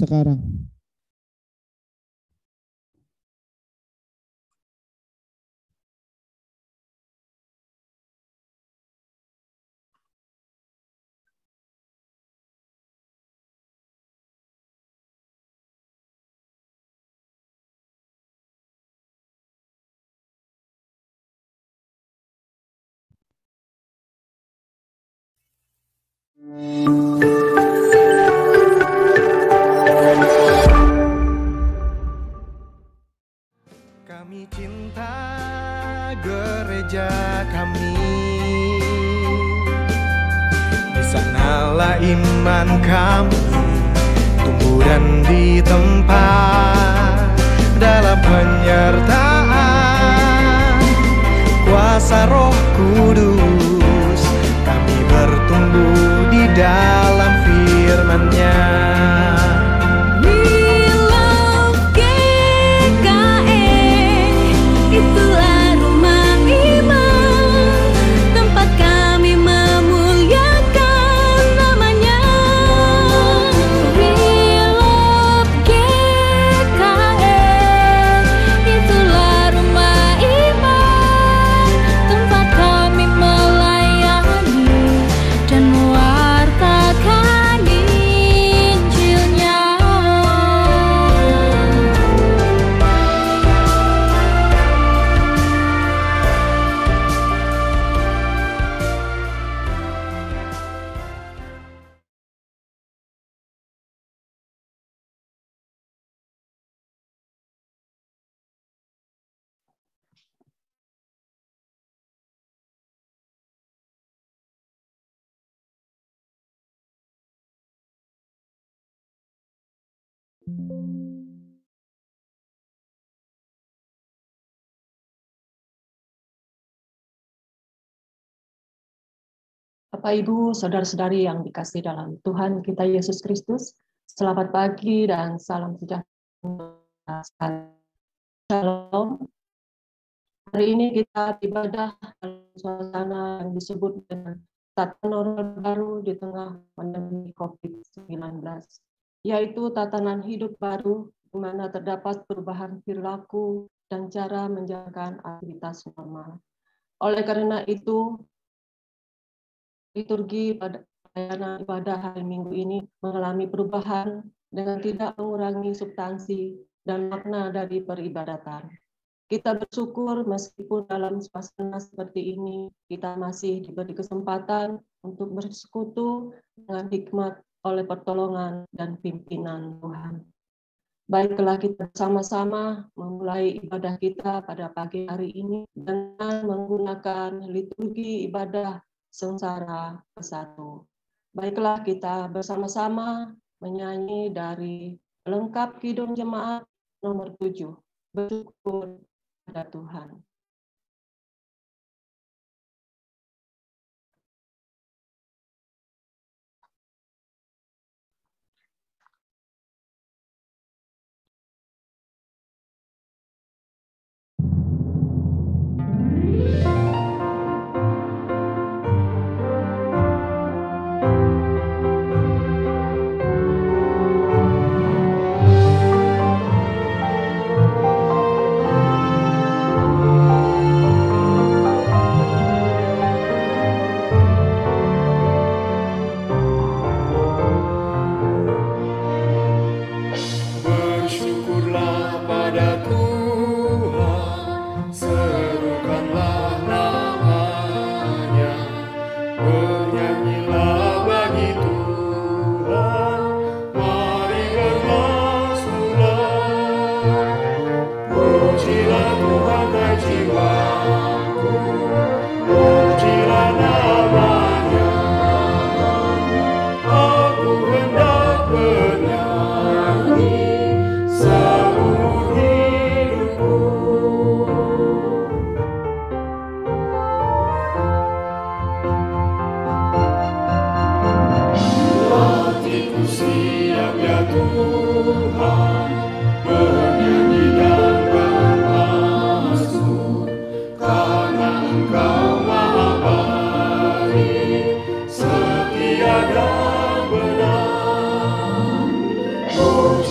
sekarang. Kami cinta gereja kami, di sanalah iman kami tumbuh dan ditempa dalam penyertaan kuasa Roh Kudus. Kami bertumbuh di dalam firman-Nya. Itulah rumah iman, tempat kami memuliakan namanya. We love GKN. Itulah rumah iman, tempat kami melayani dan mewartakan Injil-Nya. Bapak, Ibu, Saudara-saudari yang dikasihi dalam Tuhan kita Yesus Kristus, selamat pagi dan salam sejahtera. Shalom. Hari ini kita ibadah dalam suasana yang disebut dengan tatanan baru di tengah pandemi COVID-19, yaitu tatanan hidup baru di mana terdapat perubahan perilaku dan cara menjalankan aktivitas normal. Oleh karena itu, liturgi pada pelayanan ibadah hari Minggu ini mengalami perubahan dengan tidak mengurangi substansi dan makna dari peribadatan. Kita bersyukur meskipun dalam suasana seperti ini, kita masih diberi kesempatan untuk bersekutu dengan hikmat oleh pertolongan dan pimpinan Tuhan. Baiklah, kita bersama-sama memulai ibadah kita pada pagi hari ini dengan menggunakan liturgi ibadah sengsara bersatu. Baiklah, kita bersama-sama menyanyi dari Lengkap Kidung Jemaat nomor 7, Bersyukur pada Tuhan.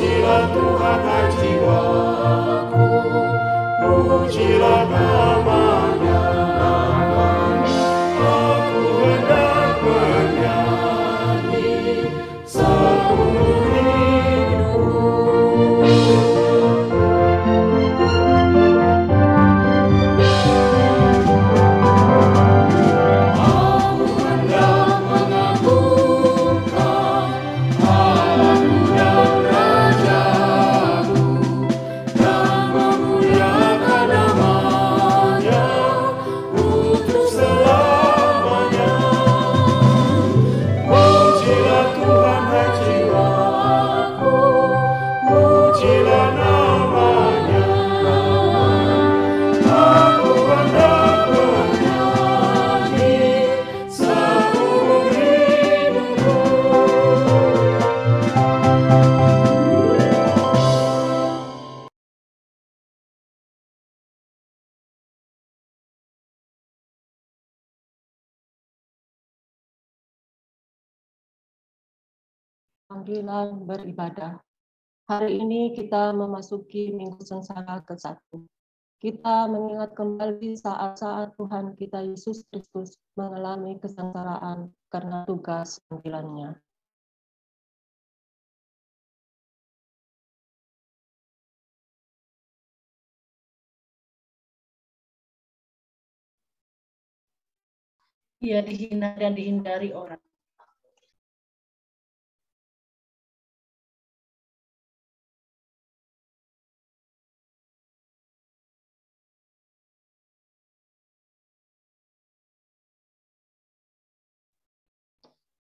Pujilah Tuhan, hai jiwaku, pujilah namanya. Aku hendak menyanyi seumur hidupku. Panggilan beribadah. Hari ini kita memasuki Minggu Sengsara ke-1. Kita mengingat kembali saat-saat Tuhan kita Yesus Kristus mengalami kesengsaraan karena tugas panggilannya. Ia dihina dan dihindari orang.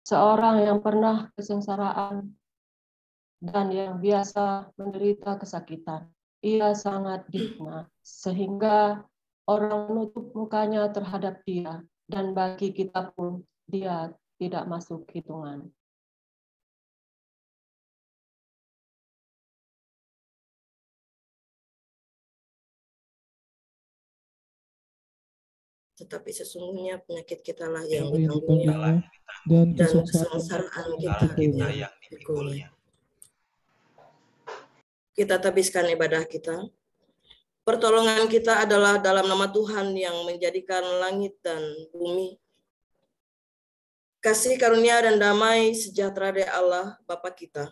Seorang yang pernah kesengsaraan dan yang biasa menderita kesakitan. Ia sangat dihina, sehingga orang menutup mukanya terhadap dia, dan bagi kita pun dia tidak masuk hitungan. Tetapi sesungguhnya penyakit kita lah yang ditanggung dan kesengsaraan kita yang dipikul. Kita tabiskan ibadah kita. Pertolongan kita adalah dalam nama Tuhan yang menjadikan langit dan bumi. Kasih karunia dan damai sejahtera dari Allah Bapa kita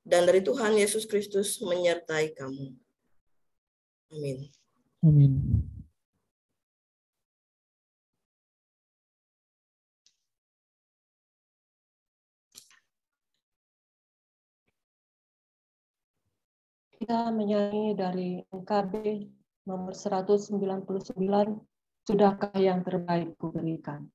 dan dari Tuhan Yesus Kristus menyertai kamu. Amin. Amin. Kita menyanyi dari NKB nomor 199, Sudahkah yang terbaik kuberikan.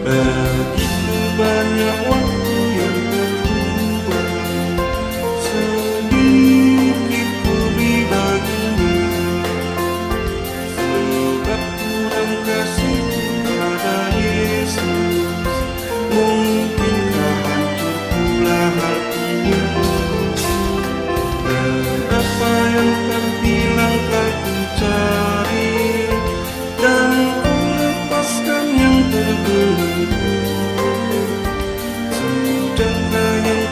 Begitu banyak waktu yang berubah, sedikit ku baginya, sebab kurang kasih pada Yesus, mungkinkah hancur pula hatinya. Berapa yang terbilang telah ku cari, dan ku lepaskan yang terbelenggu. Sudahkah yang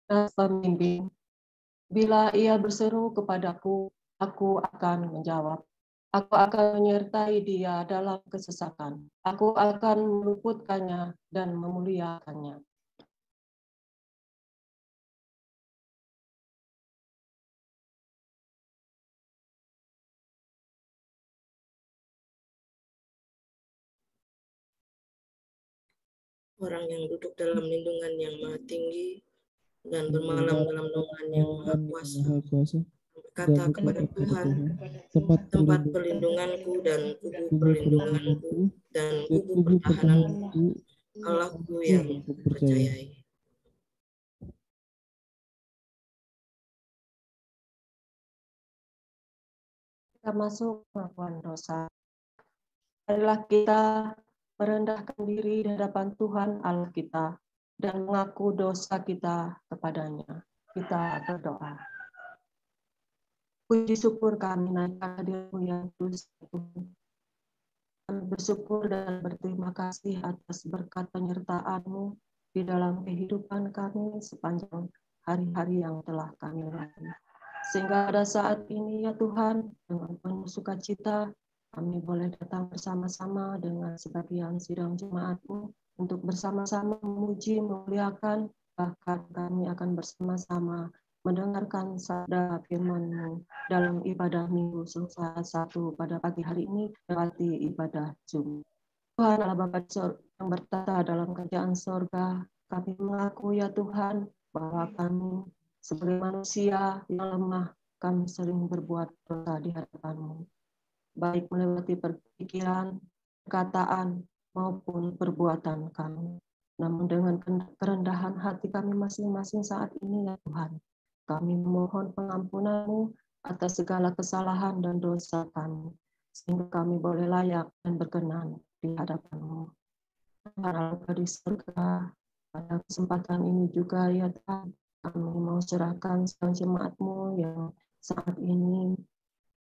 dan pembimbing. Bila ia berseru kepadaku, aku akan menjawab. Aku akan menyertai dia dalam kesesakan. Aku akan meluputkannya dan memuliakannya. Orang yang duduk dalam lindungan yang maha tinggi dan bermalam dalam naungan yang maha kuasa, berkata kepada Tuhan, tempat perlindunganku dan kubu perlindunganku dan kubu pertahananku, Allahku yang kupercayai. Kita masuk pengakuan dosa. Marilah kita merendahkan diri di hadapan Tuhan Allah kita dan mengaku dosa kita kepadanya. Kita berdoa. Puji syukur kami naikkan hadiratmu yang tulus Tuhan. Kami bersyukur dan berterima kasih atas berkat penyertaan-Mu di dalam kehidupan kami sepanjang hari-hari yang telah kami lalui. Sehingga pada saat ini ya Tuhan, dengan penuh sukacita, kami boleh datang bersama-sama dengan sebagian sidang jemaat-Mu untuk bersama-sama memuji, memuliakan, bahkan kami akan bersama-sama mendengarkan sabda firman-Mu dalam ibadah Minggu Selasa 1 pada pagi hari ini, berarti ibadah Jumat. Tuhan Allah Bapa yang bertata dalam kerajaan sorga, kami mengaku ya Tuhan bahwa kami sebagai manusia yang lemah, kami sering berbuat dosa di hadapan-Mu, baik melewati pikiran, perkataan, maupun perbuatan kami. Namun dengan kerendahan hati kami masing-masing saat ini ya Tuhan, kami memohon pengampunan-Mu atas segala kesalahan dan dosa kami, sehingga kami boleh layak dan berkenan di hadapan-Mu. Tuhan Allah di surga, pada kesempatan ini juga ya Tuhan, kami mau serahkan sedang jemaat-Mu yang saat ini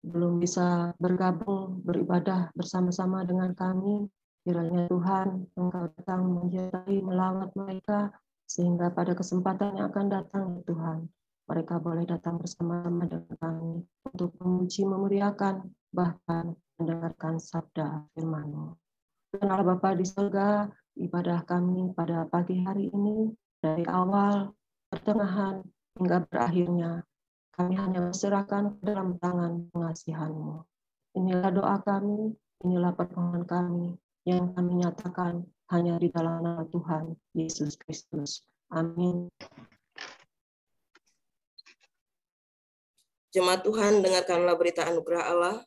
belum bisa bergabung, beribadah bersama-sama dengan kami. Kiranya Tuhan, Engkau datang menyertai, melawat mereka, sehingga pada kesempatan yang akan datang, Tuhan, mereka boleh datang bersama-sama dengan kami untuk memuji, memuliakan, bahkan mendengarkan sabda firman-Mu. Tuhan Allah Bapa di surga, ibadah kami pada pagi hari ini, dari awal, pertengahan, hingga berakhirnya, kami hanya berserahkan ke dalam tangan pengasihan-Mu. Inilah doa kami, inilah permohonan kami, yang kami nyatakan hanya di dalam nama Tuhan Yesus Kristus. Amin. Jemaat Tuhan, dengarkanlah berita anugerah Allah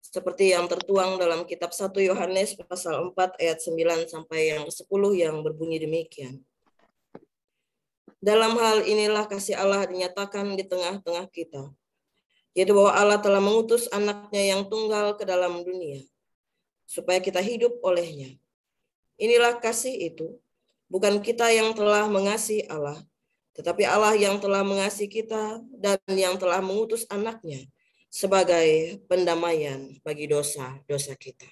seperti yang tertuang dalam kitab 1 Yohanes pasal 4 ayat 9 sampai yang 10 yang berbunyi demikian. Dalam hal inilah kasih Allah dinyatakan di tengah-tengah kita, yaitu bahwa Allah telah mengutus anaknya yang tunggal ke dalam dunia, supaya kita hidup olehnya. Inilah kasih itu, bukan kita yang telah mengasihi Allah, tetapi Allah yang telah mengasihi kita dan yang telah mengutus anaknya sebagai pendamaian bagi dosa-dosa kita.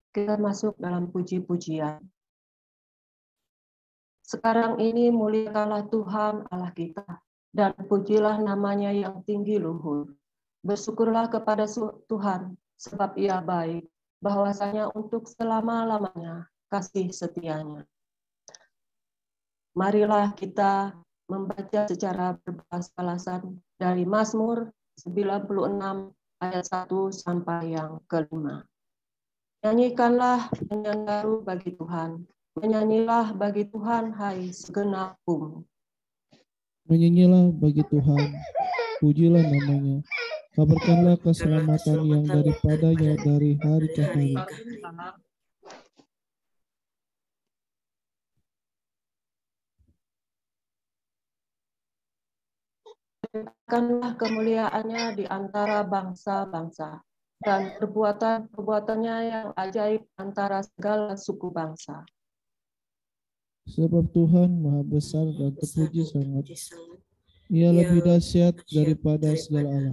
Kita masuk dalam puji-pujian. Sekarang ini muliakanlah Tuhan Allah kita, dan pujilah namanya yang tinggi luhur. Bersyukurlah kepada Tuhan, sebab Ia baik, bahwasanya untuk selama-lamanya kasih setianya. Marilah kita membaca secara berbalas-balasan dari Mazmur 96 ayat 1 sampai yang ke-5. Nyanyikanlah nyanyian baru bagi Tuhan. Menyanyilah bagi Tuhan, hai segenap bumi. Menyanyilah bagi Tuhan, pujilah namanya. Kabarkanlah keselamatan yang daripadanya dari hari ke hari. Berikanlah kemuliaannya di antara bangsa-bangsa, dan perbuatannya yang ajaib antara segala suku bangsa. Sebab Tuhan maha besar dan terpuji sangat. Ia lebih dahsyat daripada segala Allah.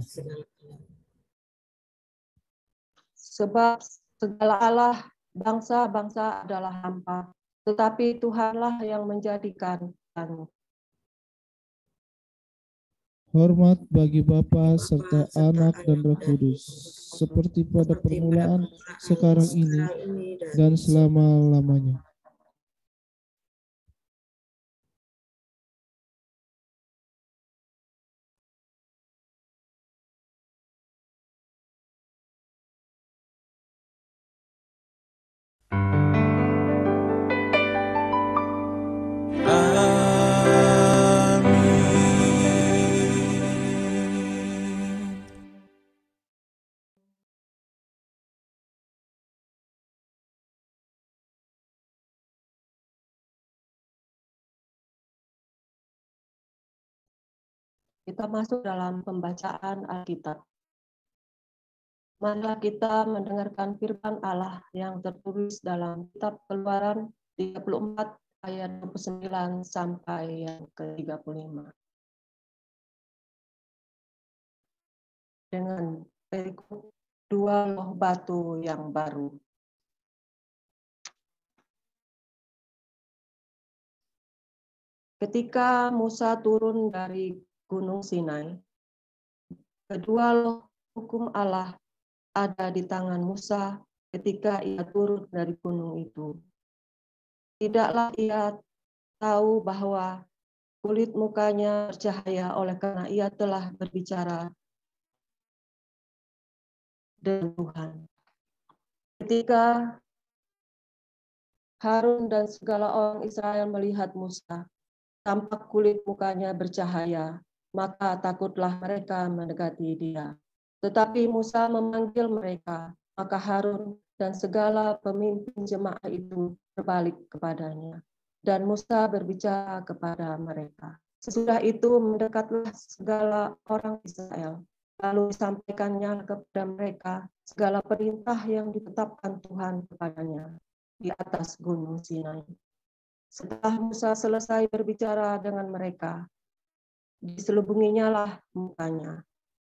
Sebab segala Allah bangsa-bangsa adalah hampa, tetapi Tuhanlah yang menjadikan kami. Hormat bagi Bapa serta Anak dan Roh Kudus, seperti pada permulaan, sekarang ini, dan selama-lamanya. Kita masuk dalam pembacaan Alkitab. Marilah kita mendengarkan firman Allah yang tertulis dalam kitab Keluaran 34 ayat 29 sampai yang ke-35. Dengan perikop 2 loh batu yang baru. Ketika Musa turun dari Gunung Sinai, kedua loh hukum Allah ada di tangan Musa ketika ia turun dari gunung itu. Tidaklah ia tahu bahwa kulit mukanya bercahaya oleh karena ia telah berbicara dengan Tuhan. Ketika Harun dan segala orang Israel melihat Musa, tampak kulit mukanya bercahaya, maka takutlah mereka mendekati dia. Tetapi Musa memanggil mereka, maka Harun dan segala pemimpin jemaah itu berbalik kepadanya. Dan Musa berbicara kepada mereka. Sesudah itu mendekatlah segala orang Israel. Lalu disampaikannya kepada mereka segala perintah yang ditetapkan Tuhan kepadanya di atas Gunung Sinai. Setelah Musa selesai berbicara dengan mereka, diselubunginya lah mukanya.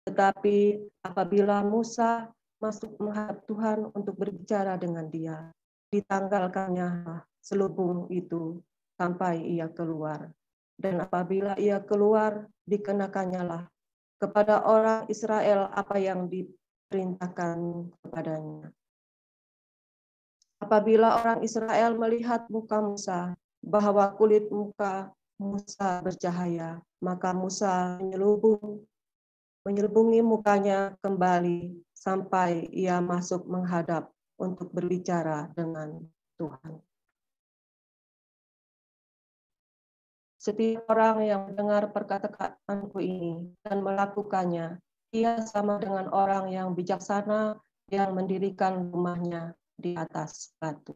Tetapi apabila Musa masuk menghadap Tuhan untuk berbicara dengan dia, ditanggalkannya selubung itu sampai ia keluar. Dan apabila ia keluar, dikenakannya lah kepada orang Israel apa yang diperintahkan kepadanya. Apabila orang Israel melihat muka Musa, bahwa kulit muka Musa bercahaya, maka Musa menyelubungi mukanya kembali sampai ia masuk menghadap untuk berbicara dengan Tuhan. Setiap orang yang mendengar perkataanku ini dan melakukannya, ia sama dengan orang yang bijaksana yang mendirikan rumahnya di atas batu.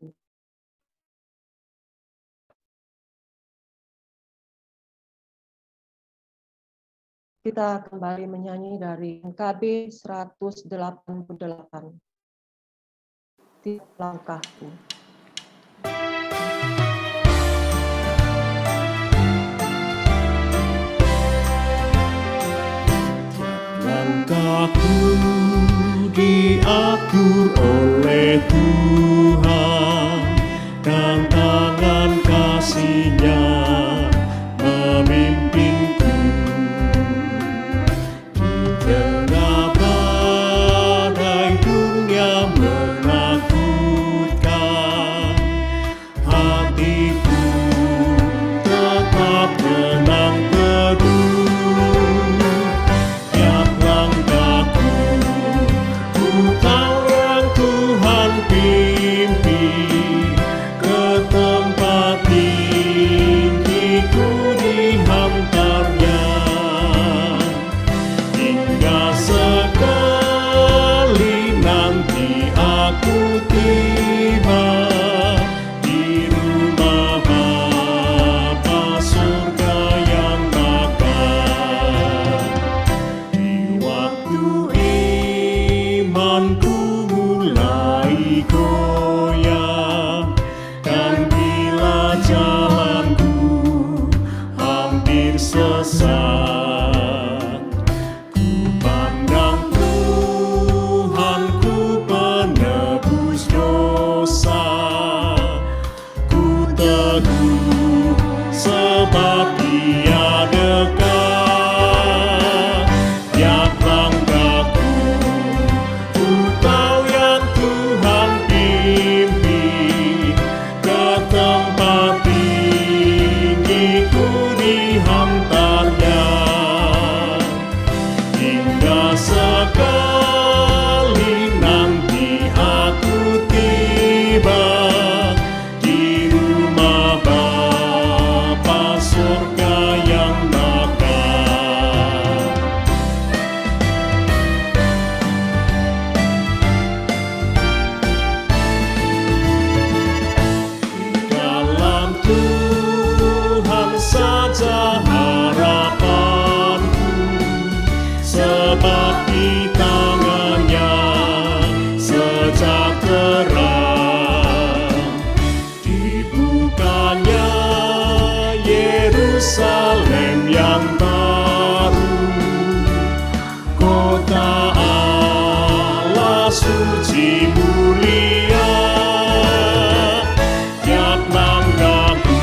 Kita kembali menyanyi dari KB 188. Tiap langkahku. Langkahku diatur oleh Tuhan, dan tangan kasih-Nya memimpinku. Di tengah badai dunia menakutkan, hatiku tetap tenang teduh. Tiap langkahku, ku tahu yang obat dia dekat. Tiap langkahku, ku tahu yang Tuhan pimpin. Ke tempat tinggi ku dihantarnya. Hingga sekali nanti aku tiba di rumah Bapa surga yang mekar. Dalam Tuhan saja harapanku, sebab di tangannya sejahtera. Dibukanya Yerusalem yang baru, kota Allah suci mulia. Tiap langkahku,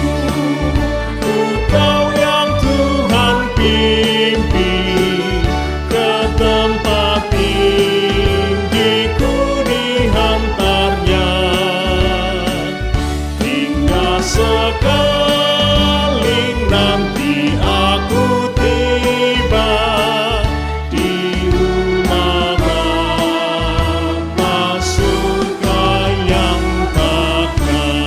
ku tahu yang Tuhan pimpin. Ke tempat tinggi ku dihantarnya. Hingga sekali nanti aku tiba di rumah Bapa surga yang kekal.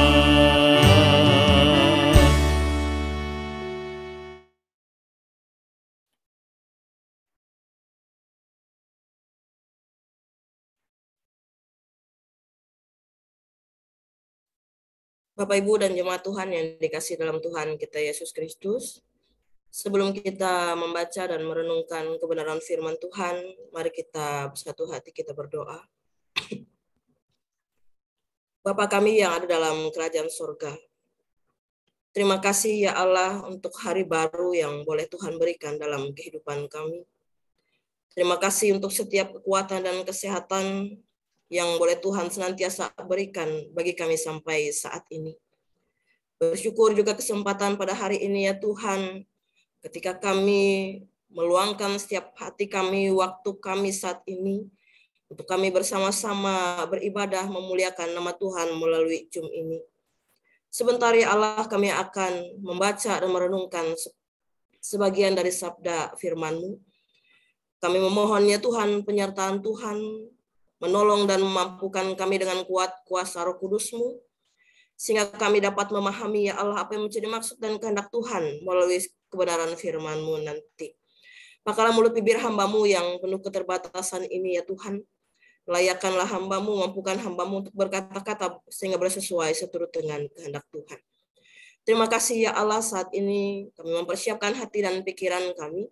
Bapak, Ibu, dan jemaat Tuhan yang dikasihi dalam Tuhan kita Yesus Kristus, sebelum kita membaca dan merenungkan kebenaran firman Tuhan, mari kita bersatu hati kita berdoa. Bapa kami yang ada dalam kerajaan surga, terima kasih ya Allah untuk hari baru yang boleh Tuhan berikan dalam kehidupan kami. Terima kasih untuk setiap kekuatan dan kesehatan yang boleh Tuhan senantiasa berikan bagi kami sampai saat ini. Bersyukur juga kesempatan pada hari ini ya Tuhan, ketika kami meluangkan setiap hati kami, waktu kami saat ini, untuk kami bersama-sama beribadah memuliakan nama Tuhan melalui Zoom ini. Sebentar ya Allah, kami akan membaca dan merenungkan sebagian dari sabda firman-Mu. Kami memohon ya Tuhan, penyertaan Tuhan, menolong dan memampukan kami dengan kuat kuasa Roh Kudus-Mu, sehingga kami dapat memahami ya Allah apa yang menjadi maksud dan kehendak Tuhan melalui kebenaran firman-Mu nanti. Makalah mulut bibir hamba-Mu yang penuh keterbatasan ini ya Tuhan, layakkanlah hamba-Mu, mampukan hamba-Mu untuk berkata-kata sehingga bersesuai seturut dengan kehendak Tuhan. Terima kasih ya Allah, saat ini kami mempersiapkan hati dan pikiran kami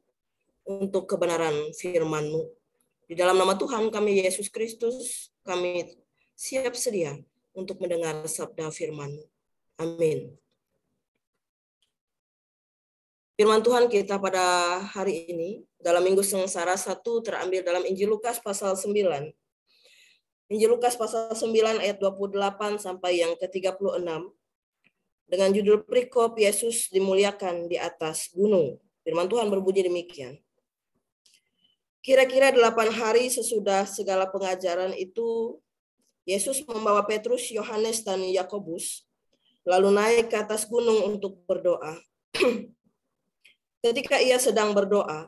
untuk kebenaran firman-Mu. Di dalam nama Tuhan kami Yesus Kristus, kami siap sedia untuk mendengar sabda firman-Mu. Amin. Firman Tuhan kita pada hari ini dalam Minggu Sengsara 1 terambil dalam Injil Lukas pasal 9. Injil Lukas pasal 9 ayat 28 sampai yang ke-36. Dengan judul perikop Yesus dimuliakan di atas gunung. Firman Tuhan berbunyi demikian. Kira-kira 8 hari sesudah segala pengajaran itu, Yesus membawa Petrus, Yohanes, dan Yakobus, lalu naik ke atas gunung untuk berdoa. Ketika ia sedang berdoa,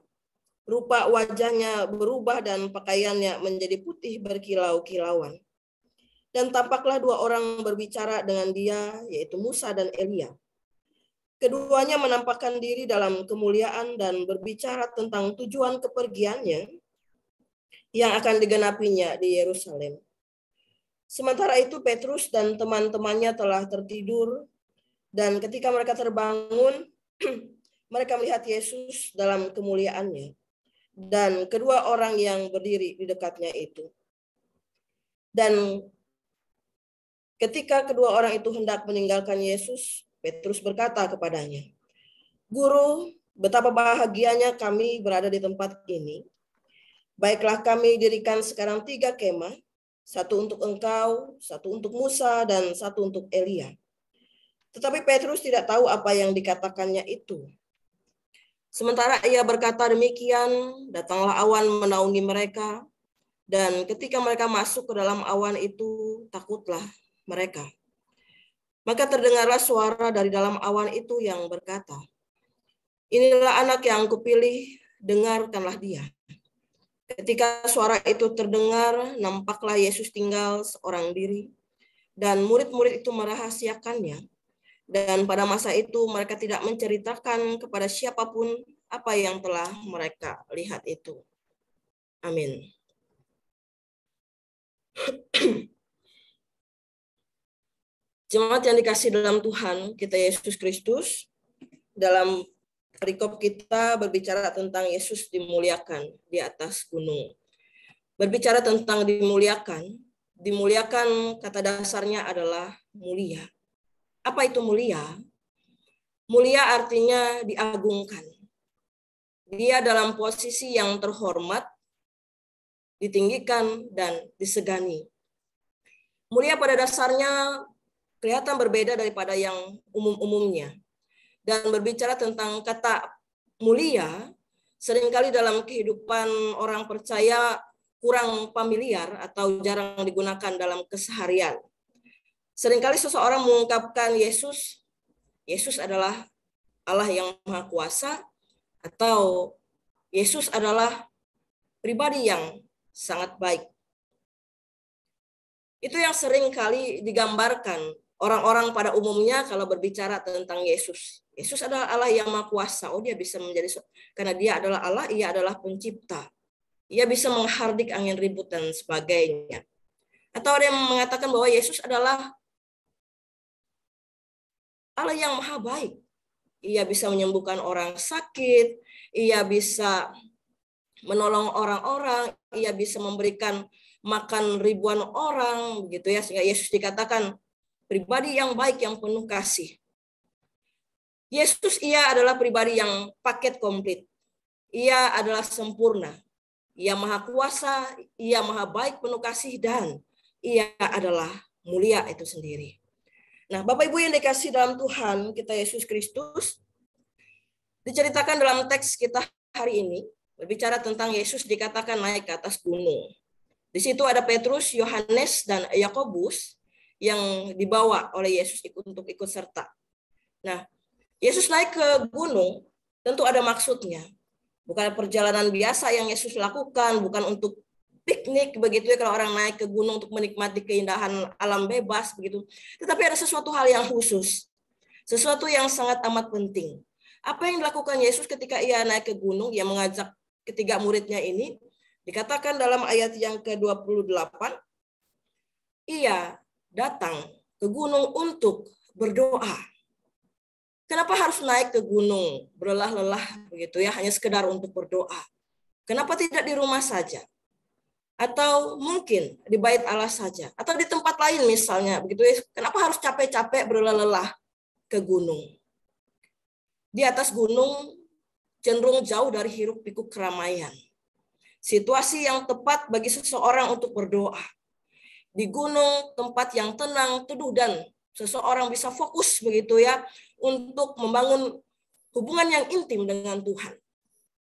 rupa wajahnya berubah dan pakaiannya menjadi putih berkilau-kilauan. Dan tampaklah 2 orang berbicara dengan dia, yaitu Musa dan Elia. Keduanya menampakkan diri dalam kemuliaan dan berbicara tentang tujuan kepergiannya yang akan digenapinya di Yerusalem. Sementara itu Petrus dan teman-temannya telah tertidur, dan ketika mereka terbangun, mereka melihat Yesus dalam kemuliaannya, dan kedua orang yang berdiri di dekatnya itu. Dan ketika kedua orang itu hendak meninggalkan Yesus, Petrus berkata kepadanya, "Guru, betapa bahagianya kami berada di tempat ini. Baiklah kami dirikan sekarang 3 kemah, 1 untuk engkau, 1 untuk Musa, dan 1 untuk Elia." Tetapi Petrus tidak tahu apa yang dikatakannya itu. Sementara ia berkata demikian, datanglah awan menaungi mereka, dan ketika mereka masuk ke dalam awan itu, takutlah mereka. Maka terdengarlah suara dari dalam awan itu yang berkata, "Inilah anak yang kupilih, dengarkanlah dia." Ketika suara itu terdengar, nampaklah Yesus tinggal seorang diri, dan murid-murid itu merahasiakannya. Dan pada masa itu mereka tidak menceritakan kepada siapapun apa yang telah mereka lihat itu. Amin. Jemaat yang dikasihi dalam Tuhan kita Yesus Kristus, dalam perikop kita berbicara tentang Yesus dimuliakan di atas gunung. Berbicara tentang dimuliakan kata dasarnya adalah mulia. Apa itu mulia? Mulia artinya diagungkan. Dia dalam posisi yang terhormat, ditinggikan, dan disegani. Mulia pada dasarnya kelihatan berbeda daripada yang umum-umumnya. Dan berbicara tentang kata mulia, seringkali dalam kehidupan orang percaya kurang familiar atau jarang digunakan dalam keseharian. Seringkali seseorang mengungkapkan Yesus adalah Allah yang Maha Kuasa, atau Yesus adalah pribadi yang sangat baik. Itu yang seringkali digambarkan orang-orang pada umumnya kalau berbicara tentang Yesus. Yesus adalah Allah yang Maha Kuasa. Oh, dia bisa menjadi, karena dia adalah Allah, ia adalah pencipta. Ia bisa menghardik angin ribut dan sebagainya. Atau ada yang mengatakan bahwa Yesus adalah Allah yang maha baik. Ia bisa menyembuhkan orang sakit, ia bisa menolong orang-orang, ia bisa memberikan makan ribuan orang, begitu ya, sehingga Yesus dikatakan pribadi yang baik yang penuh kasih. Yesus ia adalah pribadi yang paket komplit. Ia adalah sempurna. Ia maha kuasa, ia maha baik penuh kasih, dan ia adalah mulia itu sendiri. Nah, Bapak Ibu yang dikasihi dalam Tuhan kita Yesus Kristus, diceritakan dalam teks kita hari ini, berbicara tentang Yesus dikatakan naik ke atas gunung. Di situ ada Petrus, Yohanes, dan Yakobus yang dibawa oleh Yesus untuk ikut serta. Nah, Yesus naik ke gunung tentu ada maksudnya. Bukan perjalanan biasa yang Yesus lakukan, bukan untuk piknik begitu ya, kalau orang naik ke gunung untuk menikmati keindahan alam bebas begitu. Tetapi ada sesuatu hal yang khusus. Sesuatu yang sangat amat penting. Apa yang dilakukan Yesus ketika ia naik ke gunung, ia mengajak ketiga muridnya ini, dikatakan dalam ayat yang ke-28, ia datang ke gunung untuk berdoa. Kenapa harus naik ke gunung berlelah-lelah begitu ya, hanya sekedar untuk berdoa? Kenapa tidak di rumah saja? Atau mungkin di bait Allah saja, atau di tempat lain misalnya begitu ya. Kenapa harus capek-capek berlelah-lelah ke gunung? Di atas gunung cenderung jauh dari hiruk pikuk keramaian. Situasi yang tepat bagi seseorang untuk berdoa. Di gunung tempat yang tenang, teduh, dan seseorang bisa fokus begitu ya untuk membangun hubungan yang intim dengan Tuhan.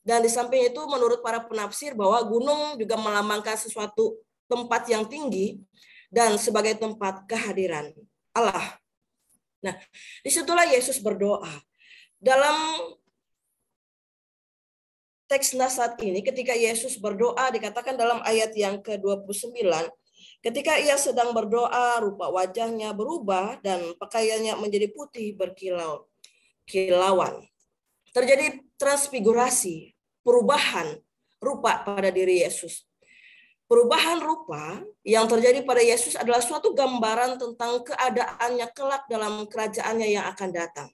Dan di samping itu menurut para penafsir bahwa gunung juga melambangkan sesuatu tempat yang tinggi dan sebagai tempat kehadiran Allah. Nah, disitulah Yesus berdoa. Dalam teks Nasihat ini ketika Yesus berdoa dikatakan dalam ayat yang ke-29, ketika ia sedang berdoa rupa wajahnya berubah dan pakaiannya menjadi putih berkilau-kilauan. Terjadi transfigurasi, perubahan rupa pada diri Yesus. Perubahan rupa yang terjadi pada Yesus adalah suatu gambaran tentang keadaannya kelak dalam kerajaannya yang akan datang.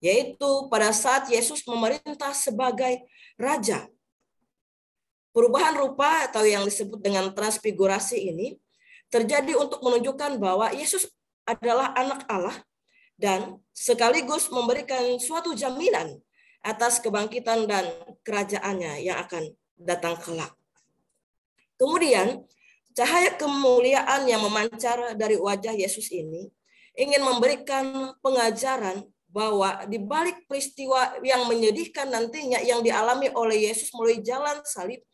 Yaitu pada saat Yesus memerintah sebagai Raja. Perubahan rupa atau yang disebut dengan transfigurasi ini terjadi untuk menunjukkan bahwa Yesus adalah anak Allah dan sekaligus memberikan suatu jaminan atas kebangkitan dan kerajaannya yang akan datang kelak. Kemudian, cahaya kemuliaan yang memancar dari wajah Yesus ini ingin memberikan pengajaran bahwa di balik peristiwa yang menyedihkan nantinya yang dialami oleh Yesus melalui jalan salib,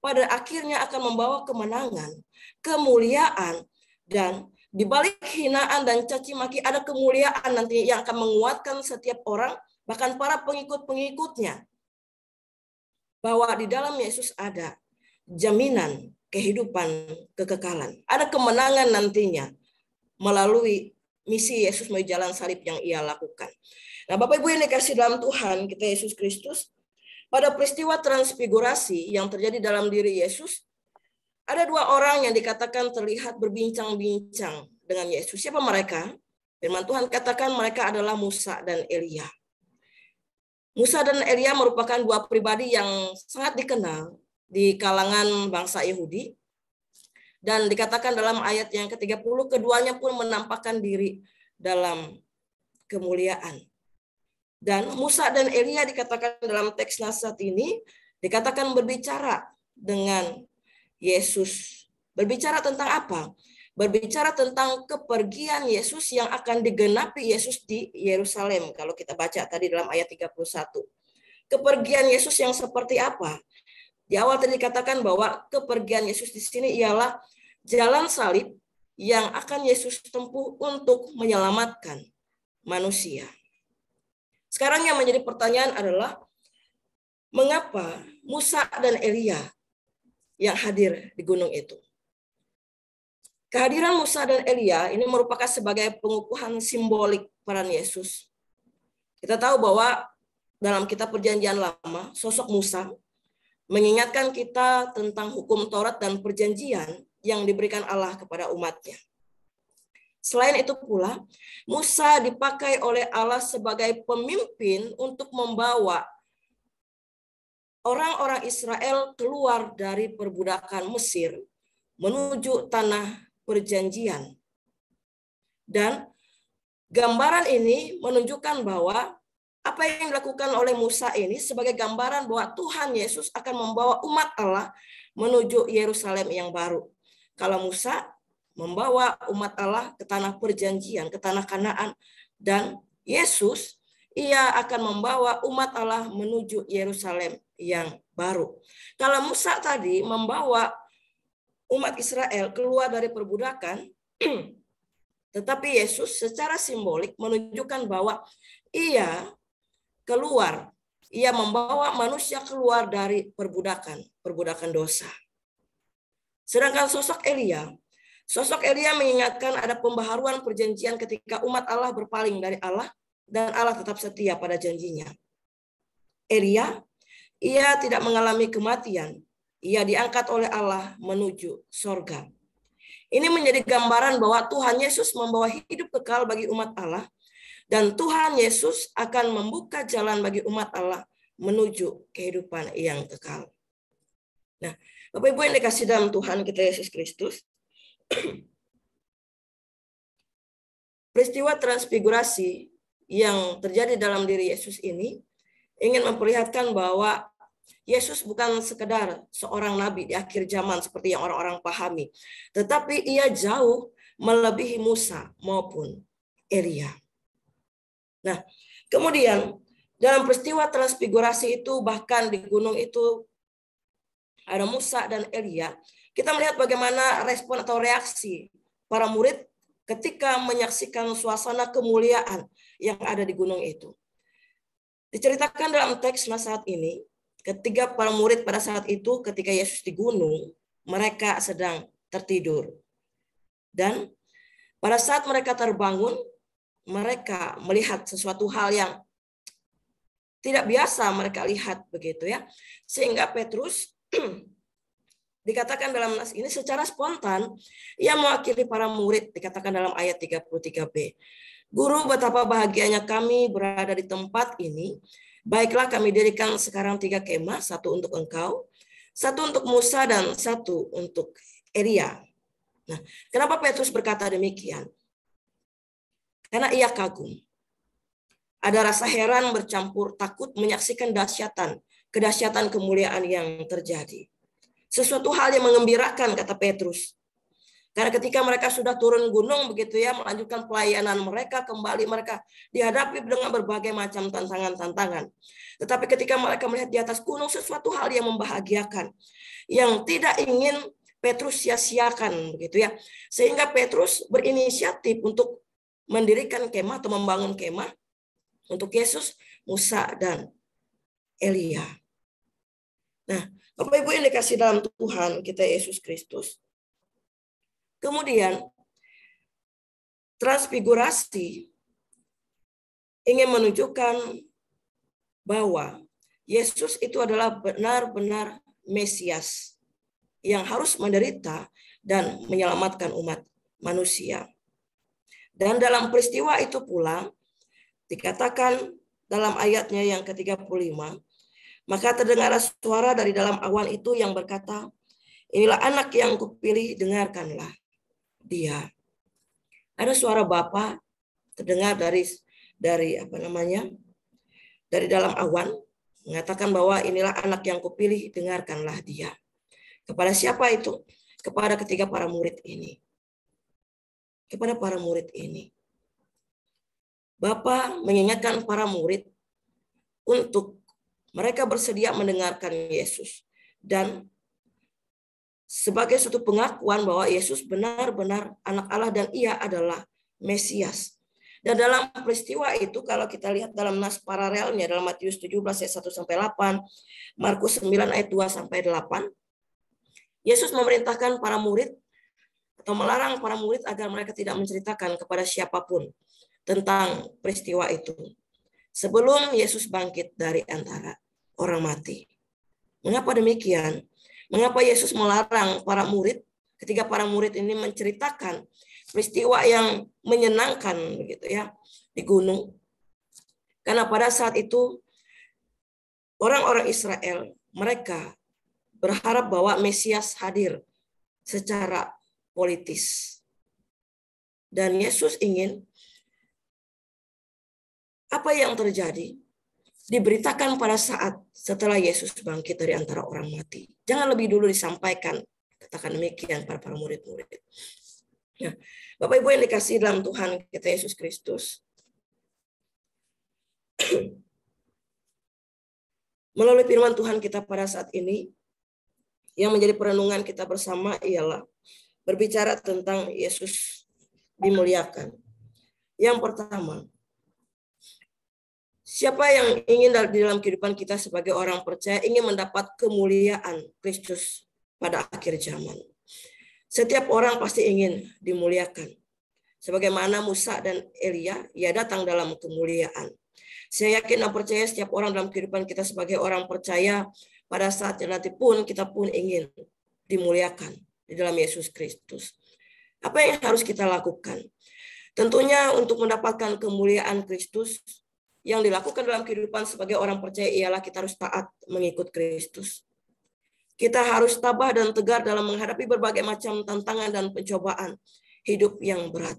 pada akhirnya akan membawa kemenangan, kemuliaan, dan di balik hinaan dan caci maki ada kemuliaan nanti yang akan menguatkan setiap orang, bahkan para pengikut-pengikutnya, bahwa di dalam Yesus ada jaminan kehidupan kekekalan. Ada kemenangan nantinya melalui misi Yesus melalui jalan salib yang ia lakukan. Nah, Bapak Ibu yang dikasih dalam Tuhan kita Yesus Kristus, pada peristiwa transfigurasi yang terjadi dalam diri Yesus, ada dua orang yang dikatakan terlihat berbincang-bincang dengan Yesus. Siapa mereka? Firman Tuhan katakan mereka adalah Musa dan Elia. Musa dan Elia merupakan dua pribadi yang sangat dikenal di kalangan bangsa Yahudi. Dan dikatakan dalam ayat yang ke-30, keduanya pun menampakkan diri dalam kemuliaan. Dan Musa dan Elia dikatakan dalam teks nasihat ini, dikatakan berbicara dengan Yesus. Berbicara tentang apa? Berbicara tentang kepergian Yesus yang akan digenapi Yesus di Yerusalem. Kalau kita baca tadi dalam ayat 31. Kepergian Yesus yang seperti apa? Di awal tadi dikatakan bahwa kepergian Yesus di sini ialah jalan salib yang akan Yesus tempuh untuk menyelamatkan manusia. Sekarang yang menjadi pertanyaan adalah, mengapa Musa dan Elia yang hadir di gunung itu? Kehadiran Musa dan Elia ini merupakan sebagai pengukuhan simbolik peran Yesus. Kita tahu bahwa dalam kitab Perjanjian Lama, sosok Musa mengingatkan kita tentang hukum Taurat dan perjanjian yang diberikan Allah kepada umatnya. Selain itu pula, Musa dipakai oleh Allah sebagai pemimpin untuk membawa orang-orang Israel keluar dari perbudakan Mesir menuju tanah perjanjian. Dan gambaran ini menunjukkan bahwa apa yang dilakukan oleh Musa ini sebagai gambaran bahwa Tuhan Yesus akan membawa umat Allah menuju Yerusalem yang baru. Kalau Musa membawa umat Allah ke tanah perjanjian, ke tanah Kanaan, dan Yesus, ia akan membawa umat Allah menuju Yerusalem yang baru. Kalau Musa tadi membawa umat Israel keluar dari perbudakan, tetapi Yesus secara simbolik menunjukkan bahwa ia keluar, ia membawa manusia keluar dari perbudakan dosa. Sedangkan sosok Elia mengingatkan ada pembaharuan perjanjian ketika umat Allah berpaling dari Allah dan Allah tetap setia pada janjinya. Elia, ia tidak mengalami kematian, ia diangkat oleh Allah menuju sorga. Ini menjadi gambaran bahwa Tuhan Yesus membawa hidup kekal bagi umat Allah, dan Tuhan Yesus akan membuka jalan bagi umat Allah menuju kehidupan yang kekal. Nah, Bapak Ibu yang dikasih dalam Tuhan kita Yesus Kristus, peristiwa transfigurasi yang terjadi dalam diri Yesus ini ingin memperlihatkan bahwa Yesus bukan sekedar seorang nabi di akhir zaman seperti yang orang-orang pahami, tetapi ia jauh melebihi Musa maupun Elia. Nah, kemudian dalam peristiwa transfigurasi itu, bahkan di gunung itu ada Musa dan Elia, kita melihat bagaimana respon atau reaksi para murid ketika menyaksikan suasana kemuliaan yang ada di gunung itu. Diceritakan dalam teks nasihat ini, ketika para murid pada saat itu, ketika Yesus di gunung, mereka sedang tertidur. Dan pada saat mereka terbangun, mereka melihat sesuatu hal yang tidak biasa mereka lihat begitu ya. Sehingga Petrus dikatakan dalam nas ini secara spontan ia mewakili para murid, dikatakan dalam ayat 33b. Guru, betapa bahagianya kami berada di tempat ini. Baiklah, kami dirikan sekarang 3 kemah, 1 untuk engkau, 1 untuk Musa, dan 1 untuk Elia. Nah, kenapa Petrus berkata demikian? Karena ia kagum. Ada rasa heran bercampur takut menyaksikan kedahsyatan kemuliaan yang terjadi. Sesuatu hal yang mengembirakan, kata Petrus. Karena ketika mereka sudah turun gunung begitu ya, melanjutkan pelayanan mereka, kembali mereka dihadapi dengan berbagai macam tantangan-tantangan. Tetapi ketika mereka melihat di atas gunung sesuatu hal yang membahagiakan, yang tidak ingin Petrus sia-siakan begitu ya. Sehingga Petrus berinisiatif untuk mendirikan kemah atau membangun kemah untuk Yesus, Musa, dan Elia. Nah, Bapak Ibu yang dikasih dalam Tuhan kita Yesus Kristus. Kemudian transfigurasi ingin menunjukkan bahwa Yesus itu adalah benar-benar Mesias yang harus menderita dan menyelamatkan umat manusia. Dan dalam peristiwa itu pula dikatakan dalam ayatnya yang ke-35, maka terdengar suara dari dalam awan itu yang berkata, inilah anak yang kupilih, dengarkanlah dia. Ada suara Bapa terdengar dari dari dalam awan mengatakan bahwa inilah anak yang kupilih, dengarkanlah dia. Kepada siapa itu? Kepada ketiga para murid ini. Kepada para murid ini. Bapa mengingatkan para murid untuk mereka bersedia mendengarkan Yesus dan sebagai suatu pengakuan bahwa Yesus benar-benar anak Allah dan ia adalah Mesias. Dan dalam peristiwa itu kalau kita lihat dalam nas paralelnya dalam Matius 17 ayat 1-8, Markus 9 ayat 2-8, Yesus memerintahkan para murid atau melarang para murid agar mereka tidak menceritakan kepada siapapun tentang peristiwa itu sebelum Yesus bangkit dari antara orang mati. Mengapa demikian? Mengapa Yesus melarang para murid, ketika para murid ini menceritakan peristiwa yang menyenangkan begitu ya di gunung? Karena pada saat itu orang-orang Israel mereka berharap bahwa Mesias hadir secara politis. Dan Yesus ingin apa yang terjadi diberitakan pada saat setelah Yesus bangkit dari antara orang mati. Jangan lebih dulu disampaikan, katakan demikian para murid-murid. Nah, Bapak Ibu yang dikasihi dalam Tuhan kita Yesus Kristus, melalui firman Tuhan kita pada saat ini, yang menjadi perenungan kita bersama ialah berbicara tentang Yesus dimuliakan. Yang pertama, siapa yang ingin di dalam kehidupan kita sebagai orang percaya ingin mendapat kemuliaan Kristus pada akhir zaman. Setiap orang pasti ingin dimuliakan. Sebagaimana Musa dan Elia, ia datang dalam kemuliaan. Saya yakin dan percaya setiap orang dalam kehidupan kita sebagai orang percaya pada saatnya nanti pun kita pun ingin dimuliakan di dalam Yesus Kristus. Apa yang harus kita lakukan? Tentunya untuk mendapatkan kemuliaan Kristus, yang dilakukan dalam kehidupan sebagai orang percaya ialah kita harus taat mengikut Kristus. Kita harus tabah dan tegar dalam menghadapi berbagai macam tantangan dan pencobaan hidup yang berat.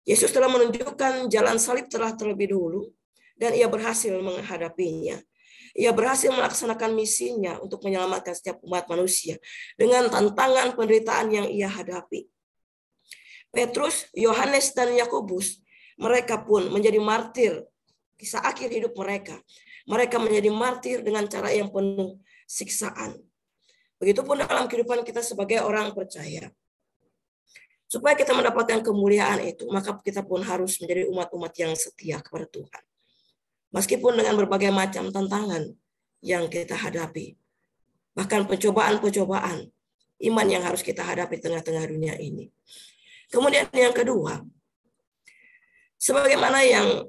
Yesus telah menunjukkan jalan salib telah terlebih dahulu dan ia berhasil menghadapinya. Ia berhasil melaksanakan misinya untuk menyelamatkan setiap umat manusia dengan tantangan penderitaan yang ia hadapi. Petrus, Yohanes, dan Yakobus, mereka pun menjadi martir kisah akhir hidup mereka. Mereka menjadi martir dengan cara yang penuh siksaan. Begitupun dalam kehidupan kita sebagai orang percaya. Supaya kita mendapatkan kemuliaan itu, maka kita pun harus menjadi umat-umat yang setia kepada Tuhan. Meskipun dengan berbagai macam tantangan yang kita hadapi. Bahkan pencobaan-pencobaan iman yang harus kita hadapi tengah-tengah dunia ini. Kemudian yang kedua, sebagaimana yang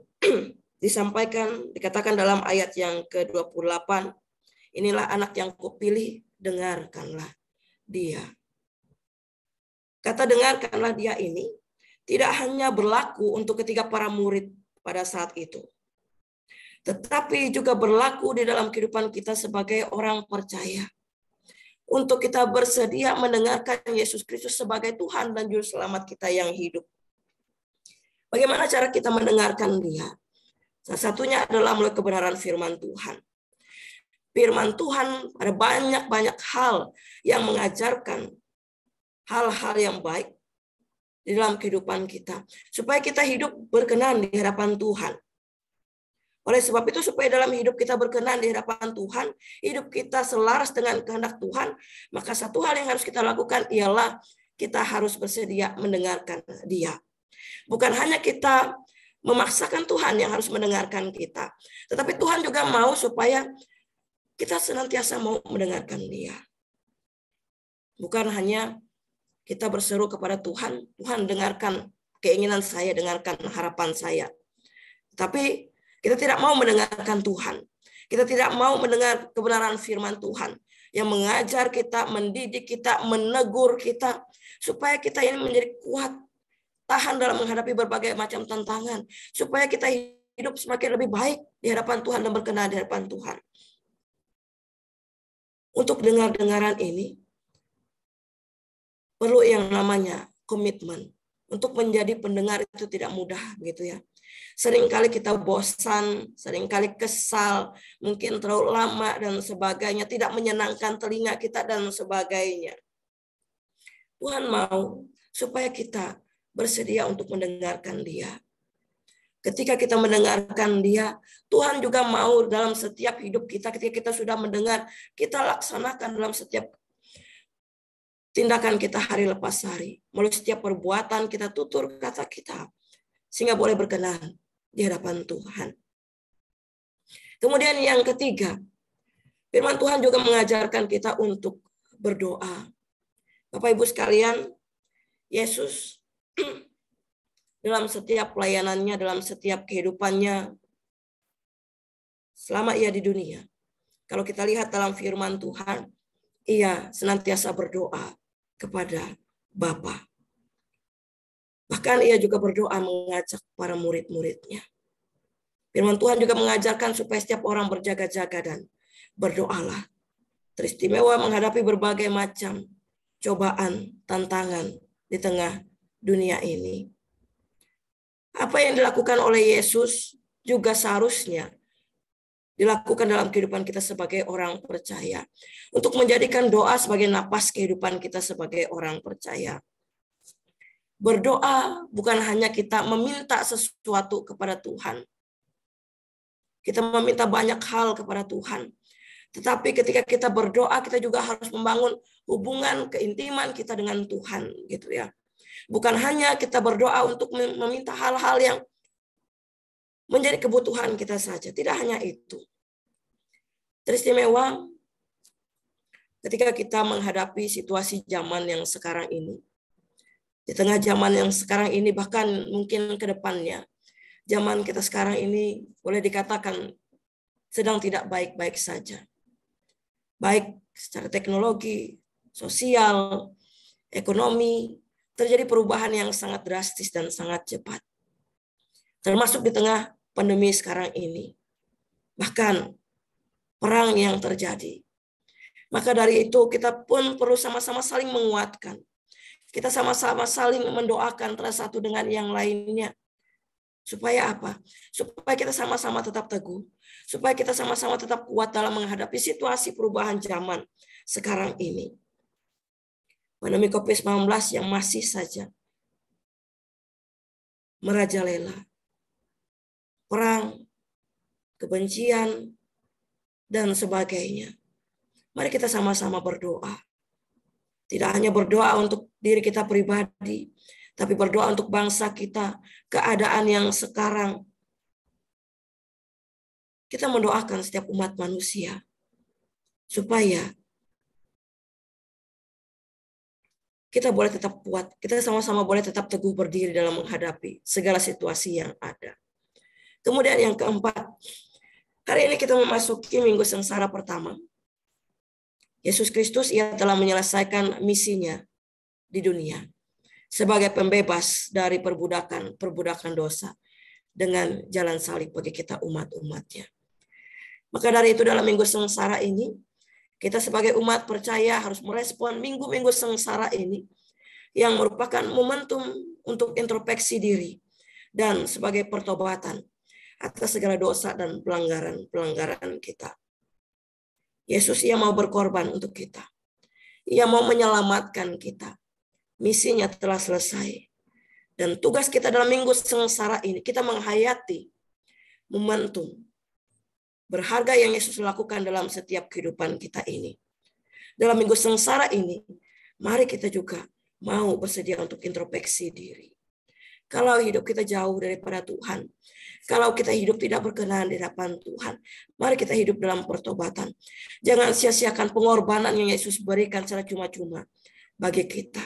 disampaikan, dikatakan dalam ayat yang ke-28, inilah anak yang kupilih, dengarkanlah dia. Kata dengarkanlah dia ini tidak hanya berlaku untuk ketiga para murid pada saat itu, tetapi juga berlaku di dalam kehidupan kita sebagai orang percaya. Untuk kita bersedia mendengarkan Yesus Kristus sebagai Tuhan dan Juru Selamat kita yang hidup. Bagaimana cara kita mendengarkan dia? Salah satunya adalah melalui kebenaran firman Tuhan. Firman Tuhan ada banyak-banyak hal yang mengajarkan hal-hal yang baik di dalam kehidupan kita, supaya kita hidup berkenan di hadapan Tuhan. Oleh sebab itu, supaya dalam hidup kita berkenan di hadapan Tuhan, hidup kita selaras dengan kehendak Tuhan, maka satu hal yang harus kita lakukan ialah kita harus bersedia mendengarkan Dia. Bukan hanya kita memaksakan Tuhan yang harus mendengarkan kita, tetapi Tuhan juga mau supaya kita senantiasa mau mendengarkan Dia. Bukan hanya kita berseru kepada Tuhan, Tuhan dengarkan keinginan saya, dengarkan harapan saya. Tapi kita tidak mau mendengarkan Tuhan. Kita tidak mau mendengar kebenaran firman Tuhan yang mengajar kita, mendidik kita, menegur kita, supaya kita ini menjadi kuat, tahan dalam menghadapi berbagai macam tantangan, supaya kita hidup semakin lebih baik di hadapan Tuhan dan berkenan di hadapan Tuhan. Untuk dengar-dengaran ini, perlu yang namanya komitmen. Untuk menjadi pendengar itu tidak mudah, begitu ya. Seringkali kita bosan, seringkali kesal, mungkin terlalu lama dan sebagainya, tidak menyenangkan telinga kita dan sebagainya. Tuhan mau supaya kita bersedia untuk mendengarkan Dia. Ketika kita mendengarkan Dia, Tuhan juga mau dalam setiap hidup kita, ketika kita sudah mendengar, kita laksanakan dalam setiap tindakan kita hari lepas hari. Melalui setiap perbuatan kita, tutur kata kita, sehingga boleh berkenan di hadapan Tuhan. Kemudian yang ketiga, firman Tuhan juga mengajarkan kita untuk berdoa. Bapak Ibu sekalian, Yesus dalam setiap pelayanannya, dalam setiap kehidupannya, selama Ia di dunia, kalau kita lihat dalam firman Tuhan, Ia senantiasa berdoa kepada Bapa. Bahkan Ia juga berdoa mengajak para murid-muridnya. Firman Tuhan juga mengajarkan supaya setiap orang berjaga-jaga dan berdoalah. Teristimewa menghadapi berbagai macam cobaan, tantangan di tengah dunia ini. Apa yang dilakukan oleh Yesus juga seharusnya dilakukan dalam kehidupan kita sebagai orang percaya. Untuk menjadikan doa sebagai napas kehidupan kita sebagai orang percaya. Berdoa bukan hanya kita meminta sesuatu kepada Tuhan. Kita meminta banyak hal kepada Tuhan. Tetapi ketika kita berdoa, kita juga harus membangun hubungan keintiman kita dengan Tuhan, gitu ya. Bukan hanya kita berdoa untuk meminta hal-hal yang menjadi kebutuhan kita saja. Tidak hanya itu. Teristimewa ketika kita menghadapi situasi zaman yang sekarang ini. Di tengah zaman yang sekarang ini, bahkan mungkin ke depannya, zaman kita sekarang ini boleh dikatakan sedang tidak baik-baik saja. Baik secara teknologi, sosial, ekonomi, terjadi perubahan yang sangat drastis dan sangat cepat. Termasuk di tengah pandemi sekarang ini. Bahkan perang yang terjadi. Maka dari itu kita pun perlu sama-sama saling menguatkan. Kita sama-sama saling mendoakan antara satu dengan yang lainnya. Supaya apa? Supaya kita sama-sama tetap teguh. Supaya kita sama-sama tetap kuat dalam menghadapi situasi perubahan zaman sekarang ini. Pandemi COVID-19 yang masih saja merajalela. Perang, kebencian, dan sebagainya. Mari kita sama-sama berdoa. Tidak hanya berdoa untuk diri kita pribadi, tapi berdoa untuk bangsa kita, keadaan yang sekarang. Kita mendoakan setiap umat manusia, supaya kita boleh tetap kuat, kita sama-sama boleh tetap teguh berdiri dalam menghadapi segala situasi yang ada. Kemudian yang keempat, hari ini kita memasuki minggu sengsara pertama. Yesus Kristus, Ia telah menyelesaikan misinya di dunia sebagai pembebas dari perbudakan dosa dengan jalan salib bagi kita umat-umatnya. Maka dari itu dalam minggu sengsara ini, kita sebagai umat percaya harus merespon minggu-minggu sengsara ini yang merupakan momentum untuk introspeksi diri dan sebagai pertobatan atas segala dosa dan pelanggaran kita. Yesus Ia mau berkorban untuk kita. Ia mau menyelamatkan kita. misinya telah selesai. Dan tugas kita dalam minggu sengsara ini, kita menghayati momentum berharga yang Yesus lakukan dalam setiap kehidupan kita ini. Dalam minggu sengsara ini, mari kita juga mau bersedia untuk introspeksi diri. Kalau hidup kita jauh daripada Tuhan, kalau kita hidup tidak berkenan di hadapan Tuhan, mari kita hidup dalam pertobatan. Jangan sia-siakan pengorbanan yang Yesus berikan secara cuma-cuma bagi kita.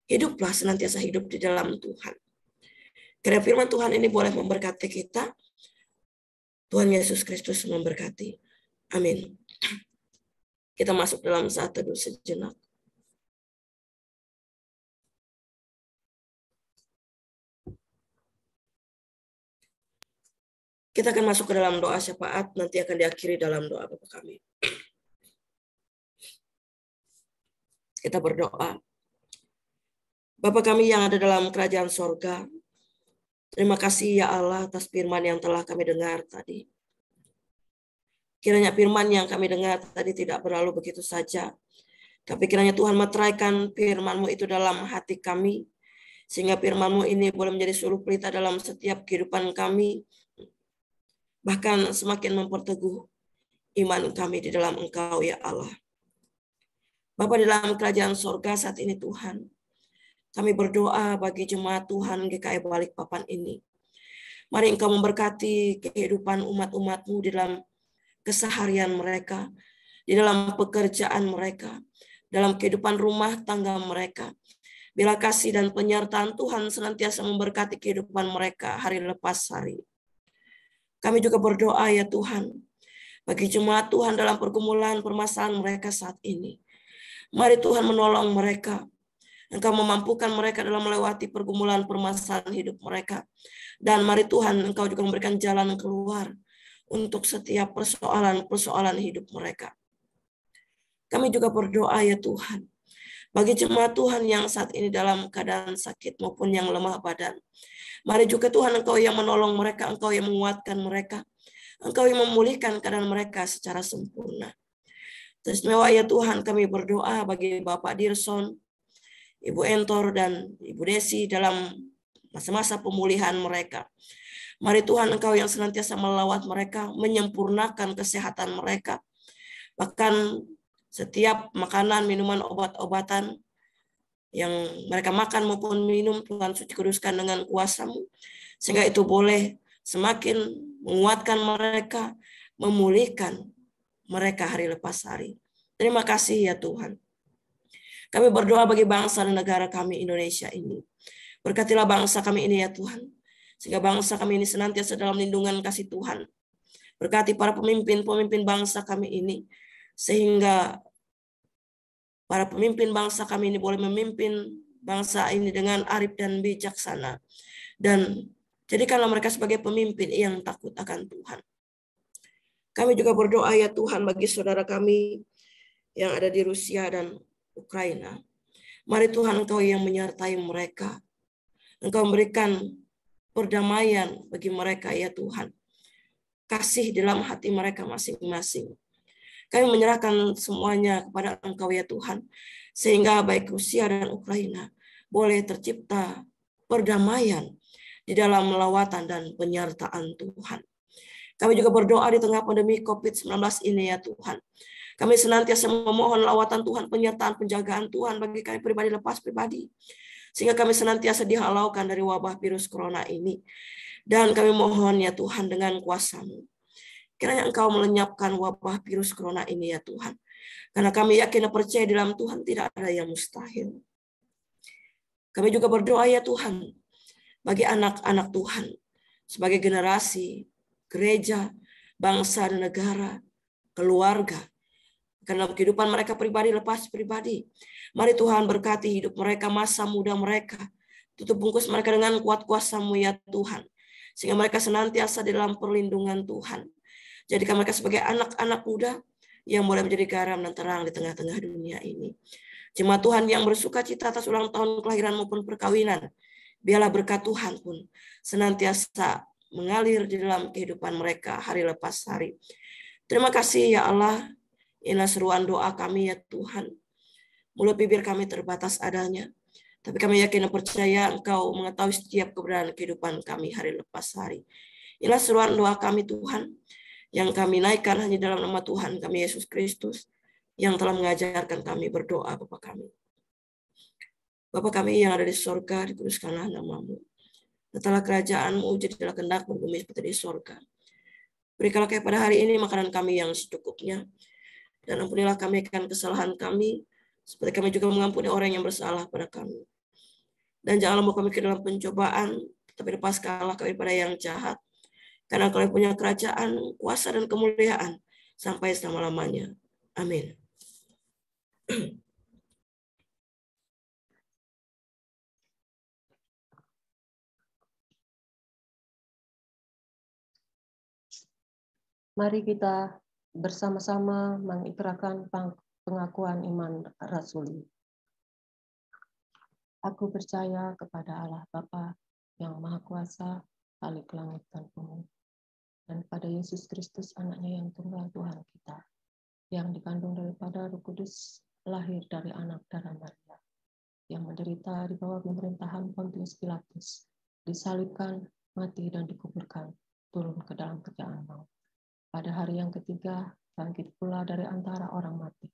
Hiduplah senantiasa hidup di dalam Tuhan. Karena firman Tuhan ini boleh memberkati kita. Tuhan Yesus Kristus memberkati. Amin. Kita masuk dalam saat teduh sejenak. Kita akan masuk ke dalam doa syafaat, nanti akan diakhiri dalam doa Bapa kami. Kita berdoa. Bapa kami yang ada dalam kerajaan sorga, terima kasih ya Allah atas firman yang telah kami dengar tadi. Kiranya firman yang kami dengar tadi tidak berlalu begitu saja, tapi kiranya Tuhan meteraikan firman-Mu itu dalam hati kami, sehingga firman-Mu ini boleh menjadi suluh pelita dalam setiap kehidupan kami, bahkan semakin memperteguh iman kami di dalam Engkau ya Allah. Bapa di dalam kerajaan sorga saat ini Tuhan, kami berdoa bagi jemaat Tuhan GKI Balikpapan ini. Mari Engkau memberkati kehidupan umat-umat-Mu di dalam keseharian mereka, di dalam pekerjaan mereka, dalam kehidupan rumah tangga mereka. Bila kasih dan penyertaan Tuhan senantiasa memberkati kehidupan mereka hari lepas hari. Kami juga berdoa ya Tuhan, bagi jemaat Tuhan dalam pergumulan permasalahan mereka saat ini. Mari Tuhan menolong mereka. Engkau memampukan mereka dalam melewati pergumulan permasalahan hidup mereka. Dan mari Tuhan, Engkau juga memberikan jalan keluar untuk setiap persoalan-persoalan hidup mereka. Kami juga berdoa ya Tuhan, bagi jemaat Tuhan yang saat ini dalam keadaan sakit maupun yang lemah badan. Mari juga Tuhan Engkau yang menolong mereka, Engkau yang menguatkan mereka, Engkau yang memulihkan keadaan mereka secara sempurna. Teristimewa ya Tuhan, kami berdoa bagi Bapak Dirson, Ibu Entor, dan Ibu Desi dalam masa-masa pemulihan mereka. Mari Tuhan Engkau yang senantiasa melawat mereka, menyempurnakan kesehatan mereka. Bahkan setiap makanan, minuman, obat-obatan yang mereka makan maupun minum, Tuhan suci kuduskan dengan kuasa-Mu, sehingga itu boleh semakin menguatkan mereka, memulihkan mereka hari lepas hari. Terima kasih ya Tuhan. Kami berdoa bagi bangsa dan negara kami Indonesia ini. Berkatilah bangsa kami ini ya Tuhan, sehingga bangsa kami ini senantiasa dalam lindungan kasih Tuhan. Berkati para pemimpin bangsa kami ini, sehingga para pemimpin bangsa kami ini boleh memimpin bangsa ini dengan arif dan bijaksana. Dan jadikanlah mereka sebagai pemimpin yang takut akan Tuhan. Kami juga berdoa ya Tuhan bagi saudara kami yang ada di Rusia dan Ukraina. Mari Tuhan Engkau yang menyertai mereka. Engkau memberikan perdamaian bagi mereka ya Tuhan. Kasih dalam hati mereka masing-masing. Kami menyerahkan semuanya kepada Engkau ya Tuhan, sehingga baik Rusia dan Ukraina boleh tercipta perdamaian di dalam lawatan dan penyertaan Tuhan. Kami juga berdoa di tengah pandemi COVID-19 ini ya Tuhan. Kami senantiasa memohon lawatan Tuhan, penyertaan, penjagaan Tuhan bagi kami pribadi lepas pribadi. Sehingga kami senantiasa dihalaukan dari wabah virus corona ini. Dan kami mohon ya Tuhan dengan kuasa-Mu, kiranya Engkau melenyapkan wabah virus corona ini ya Tuhan. Karena kami yakin dan percaya dalam Tuhan tidak ada yang mustahil. Kami juga berdoa ya Tuhan bagi anak-anak Tuhan sebagai generasi, gereja, bangsa dan negara, keluarga. Karena kehidupan mereka pribadi lepas pribadi. Mari Tuhan berkati hidup mereka, masa muda mereka. Tutup bungkus mereka dengan kuat kuasa-Mu ya Tuhan. Sehingga mereka senantiasa di dalam perlindungan Tuhan. Jadikan mereka sebagai anak-anak muda yang boleh menjadi garam dan terang di tengah-tengah dunia ini. Jemaat Tuhan yang bersuka cita atas ulang tahun kelahiran maupun perkawinan, biarlah berkat Tuhan pun senantiasa mengalir di dalam kehidupan mereka hari lepas hari. Terima kasih ya Allah. Inilah seruan doa kami ya Tuhan. Mulut bibir kami terbatas adanya. Tapi kami yakin dan percaya Engkau mengetahui setiap keberadaan kehidupan kami hari lepas hari. Inilah seruan doa kami Tuhan, yang kami naikkan hanya dalam nama Tuhan kami Yesus Kristus, yang telah mengajarkan kami berdoa Bapa kami. Bapa kami yang ada di sorga, dikuduskanlah nama-Mu. Datanglah kerajaan-Mu, jadilah kehendak-Mu bumi seperti di sorga. Berikanlah kepada hari ini makanan kami yang secukupnya, dan ampunilah kami akan kesalahan kami, seperti kami juga mengampuni orang yang bersalah pada kami. Dan janganlah membawa kami ke dalam pencobaan, tapi lepaskanlah kami pada yang jahat. Karena Engkau punya kerajaan, kuasa, dan kemuliaan sampai selama-lamanya. Amin. Mari kita bersama-sama mengikrarkan pengakuan iman rasuli. Aku percaya kepada Allah Bapa yang Maha Kuasa, Khalik langit dan bumi, dan pada Yesus Kristus anaknya yang tunggal Tuhan kita, yang dikandung daripada Roh Kudus, lahir dari anak darah Maria, yang menderita di bawah pemerintahan Pontius Pilatus, disalibkan, mati dan dikuburkan, turun ke dalam kerjaan maut. Pada hari yang ketiga, bangkit pula dari antara orang mati,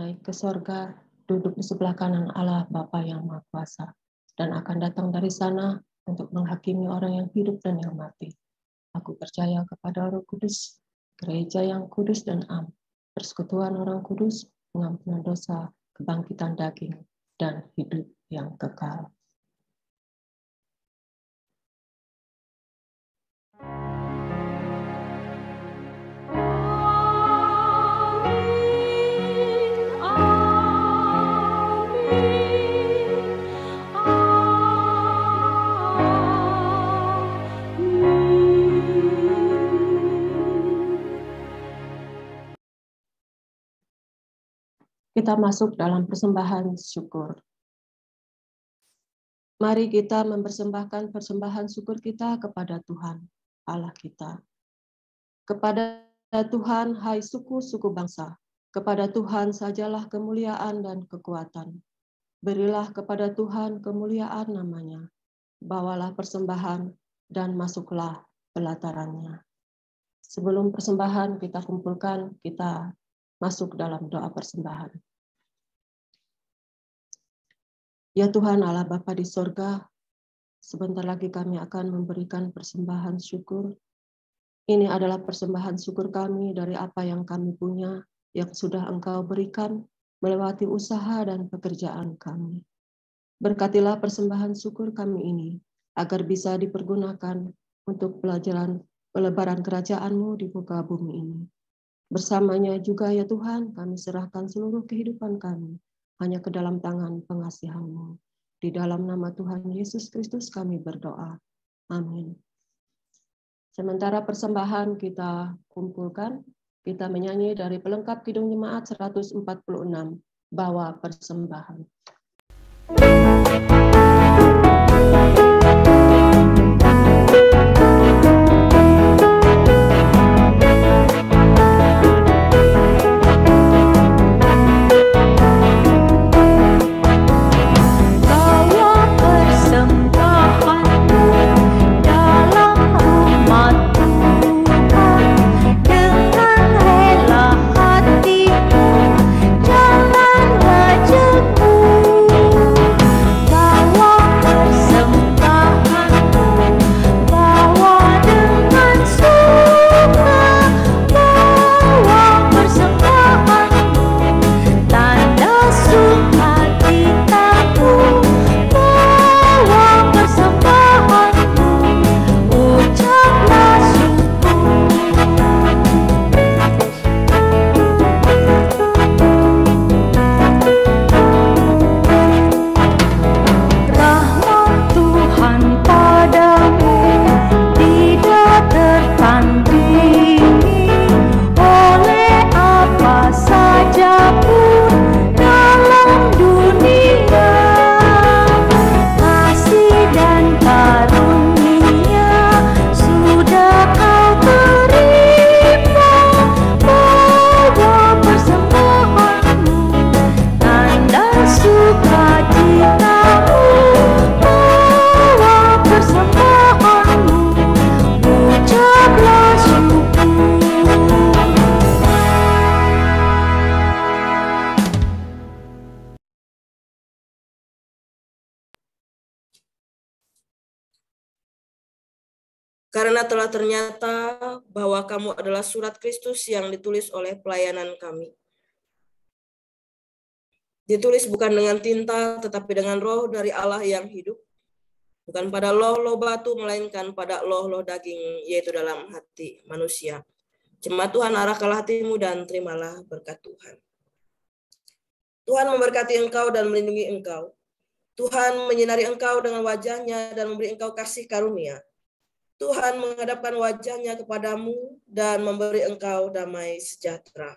naik ke sorga, duduk di sebelah kanan Allah Bapa yang Maha Kuasa, dan akan datang dari sana untuk menghakimi orang yang hidup dan yang mati. Aku percaya kepada Roh Kudus, gereja yang kudus dan am, persekutuan orang kudus, pengampunan dosa, kebangkitan daging, dan hidup yang kekal. Kita masuk dalam persembahan syukur. Mari kita mempersembahkan persembahan syukur kita kepada Tuhan, Allah kita. Kepada Tuhan, hai suku-suku bangsa, kepada Tuhan sajalah kemuliaan dan kekuatan. Berilah kepada Tuhan kemuliaan namanya. Bawalah persembahan dan masuklah pelatarannya. Sebelum persembahan kita kumpulkan, kita masuk dalam doa persembahan. Ya Tuhan Allah Bapa di sorga, sebentar lagi kami akan memberikan persembahan syukur. Ini adalah persembahan syukur kami dari apa yang kami punya, yang sudah Engkau berikan melewati usaha dan pekerjaan kami. Berkatilah persembahan syukur kami ini, agar bisa dipergunakan untuk pelebaran kerajaan-Mu di muka bumi ini. Bersamanya juga ya Tuhan, kami serahkan seluruh kehidupan kami hanya ke dalam tangan pengasihan-Mu. Di dalam nama Tuhan Yesus Kristus kami berdoa. Amin. Sementara persembahan kita kumpulkan, kita menyanyi dari pelengkap Kidung Jemaat 146, Bawa Persembahan. Jangan wajahmu Karena telah ternyata bahwa kamu adalah surat Kristus yang ditulis oleh pelayanan kami. Ditulis bukan dengan tinta, tetapi dengan roh dari Allah yang hidup. Bukan pada loh-loh batu, melainkan pada loh-loh daging, yaitu dalam hati manusia. Jemaat Tuhan, arahkanlah hatimu dan terimalah berkat Tuhan. Tuhan memberkati engkau dan melindungi engkau. Tuhan menyinari engkau dengan wajahnya dan memberi engkau kasih karunia. Tuhan menghadapkan wajahnya kepadamu dan memberi engkau damai sejahtera.